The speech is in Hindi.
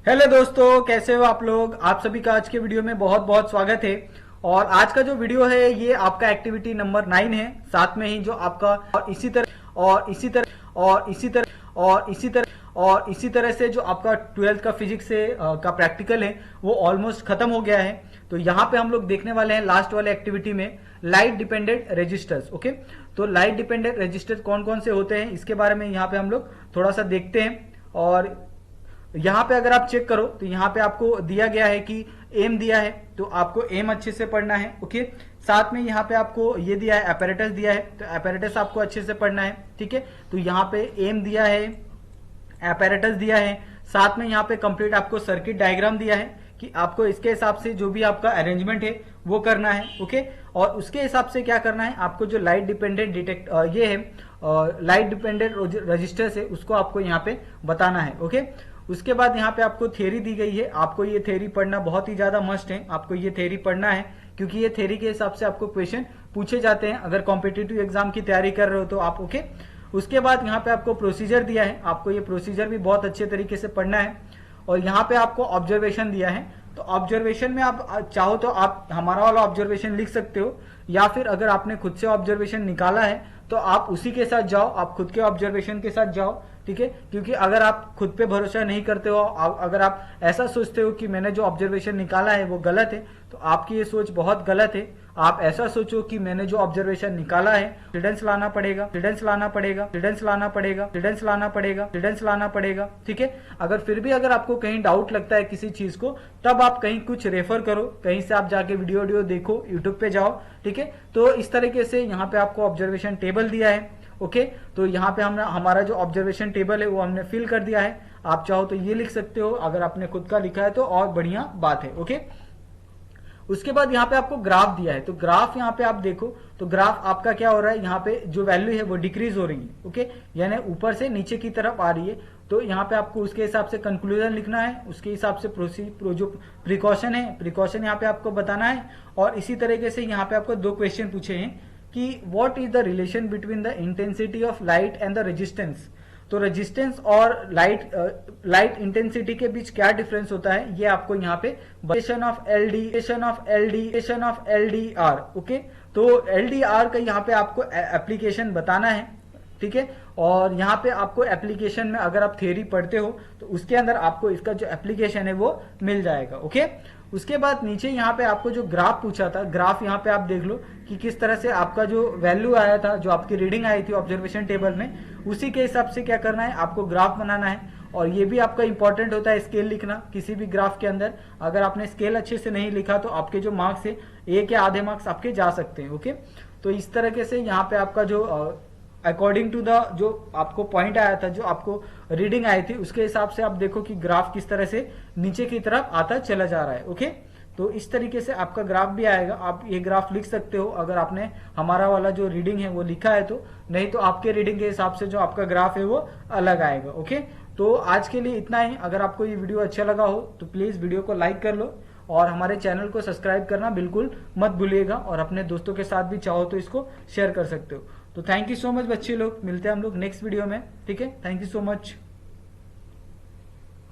हेलो दोस्तों, कैसे हो आप लोग। आप सभी का आज के वीडियो में बहुत बहुत स्वागत है। और आज का जो वीडियो है ये आपका एक्टिविटी नंबर 9 है। साथ में ही जो आपका और इसी तरह से जो आपका 12th का फिजिक्स से का प्रैक्टिकल है वो ऑलमोस्ट खत्म हो गया है। तो यहाँ पे हम लोग देखने वाले हैं लास्ट वाले एक्टिविटी में लाइट डिपेंडेंट रेजिस्टर्स। ओके, तो लाइट डिपेंडेंट रेजिस्टर्स कौन कौन से होते हैं इसके बारे में यहाँ पे हम लोग थोड़ा सा देखते हैं। और यहाँ पे अगर आप चेक करो तो यहाँ पे आपको दिया गया है कि एम दिया है, तो आपको एम अच्छे से पढ़ना है। ओके, साथ में यहाँ पे आपको ये दिया है अपैरेटस दिया है, तो अपैरेटस आपको अच्छे से पढ़ना है। ठीक है, तो यहाँ पे एम दिया है, अपैरेटस दिया है, साथ में यहाँ पे कंप्लीट आपको सर्किट डायग्राम दिया है कि आपको इसके हिसाब से जो भी आपका अरेंजमेंट है वो करना है। ओके, और उसके हिसाब से क्या करना है, आपको जो लाइट डिपेंडेंट ये है लाइट डिपेंडेंट रजिस्टर्स है उसको आपको यहाँ पे बताना है। ओके, उसके बाद यहाँ पे आपको थ्योरी दी गई है, आपको ये थ्योरी पढ़ना बहुत ही ज्यादा मस्ट है। आपको ये थ्योरी पढ़ना है क्योंकि ये थ्योरी के हिसाब से आपको क्वेश्चन पूछे जाते हैं अगर कॉम्पिटिटिव एग्जाम की तैयारी कर रहे हो तो आप। ओके, उसके बाद यहाँ पे आपको प्रोसीजर दिया है, आपको ये प्रोसीजर भी बहुत अच्छे तरीके से पढ़ना है। और यहाँ पे आपको ऑब्जर्वेशन दिया है, तो ऑब्जर्वेशन में आप चाहो तो आप हमारा वाला ऑब्जर्वेशन लिख सकते हो, या फिर अगर आपने खुद से ऑब्जर्वेशन निकाला है तो आप उसी के साथ जाओ, आप खुद के ऑब्जर्वेशन के साथ जाओ। ठीक है, क्योंकि अगर आप खुद पे भरोसा नहीं करते हो, अगर आप ऐसा सोचते हो कि मैंने जो ऑब्जर्वेशन निकाला है वो गलत है, तो आपकी ये सोच बहुत गलत है। आप ऐसा सोचो कि मैंने जो ऑब्जर्वेशन निकाला है एविडेंस लाना पड़ेगा, एविडेंस लाना पड़ेगा, एविडेंस लाना पड़ेगा, एविडेंस लाना पड़ेगा, एविडेंस लाना पड़ेगा। ठीक है, अगर फिर भी अगर आपको कहीं डाउट लगता है किसी चीज को, तब आप कहीं कुछ रेफर करो, कहीं से आप जाके वीडियो देखो, यूट्यूब पे जाओ। ठीक है, तो इस तरीके से यहाँ पे आपको ऑब्जर्वेशन टेबल दिया है। ओके, तो यहाँ पे हमने हमारा जो ऑब्जर्वेशन टेबल है वो हमने फिल कर दिया है। आप चाहो तो ये लिख सकते हो, अगर आपने खुद का लिखा है तो और बढ़िया बात है। ओके, उसके बाद यहाँ पे आपको ग्राफ दिया है, तो ग्राफ यहाँ पे आप देखो तो ग्राफ आपका क्या हो रहा है, यहाँ पे जो वैल्यू है वो डिक्रीज हो रही है। ओके, यानी ऊपर से नीचे की तरफ आ रही है, तो यहाँ पे आपको उसके हिसाब से कंक्लूजन लिखना है, उसके हिसाब से जो प्रिकॉशन है प्रिकॉशन यहाँ पे आपको बताना है। और इसी तरीके से यहाँ पे आपको दो क्वेश्चन पूछे हैं कि what is the relation between the intensity of light and the resistance. तो रेजिस्टेंस और लाइट इंटेंसिटी के बीच क्या डिफरेंस होता है ये आपको यहाँ पे of L D R. Okay, तो एल डी आर का यहाँ पे आपको एप्लीकेशन बताना है। ठीक है, और यहाँ पे आपको एप्लीकेशन में अगर आप थ्योरी पढ़ते हो तो उसके अंदर आपको इसका जो एप्लीकेशन है वो मिल जाएगा। ओके, उसके बाद नीचे यहाँ पे आपको जो ग्राफ पूछा था, ग्राफ यहाँ पे आप देख लो कि किस तरह से आपका जो वैल्यू आया था, जो आपकी रीडिंग आई थी ऑब्जर्वेशन टेबल में, उसी के हिसाब से क्या करना है, आपको ग्राफ बनाना है। और ये भी आपका इंपॉर्टेंट होता है स्केल लिखना किसी भी ग्राफ के अंदर। अगर आपने स्केल अच्छे से नहीं लिखा तो आपके जो मार्क्स है एक या आधे मार्क्स आपके जा सकते हैं। ओके, तो इस तरीके से यहाँ पे आपका जो अकॉर्डिंग टू द जो आपको पॉइंट आया था, जो आपको रीडिंग आई थी, उसके हिसाब से आप देखो कि ग्राफ किस तरह से नीचे की तरफ आता चला जा रहा है। ओके, तो इस तरीके से आपका ग्राफ भी आएगा, आप ये ग्राफ लिख सकते हो अगर आपने हमारा वाला जो रीडिंग है वो लिखा है तो, नहीं तो आपके रीडिंग के हिसाब से जो आपका ग्राफ है वो अलग आएगा। ओके, तो आज के लिए इतना ही। अगर आपको ये वीडियो अच्छा लगा हो तो प्लीज वीडियो को लाइक कर लो और हमारे चैनल को सब्सक्राइब करना बिल्कुल मत भूलिएगा, और अपने दोस्तों के साथ भी चाहो तो इसको शेयर कर सकते हो। तो थैंक यू सो मच बच्चे लोग, मिलते हैं हम लोग नेक्स्ट वीडियो में। ठीक है, थैंक यू सो मच।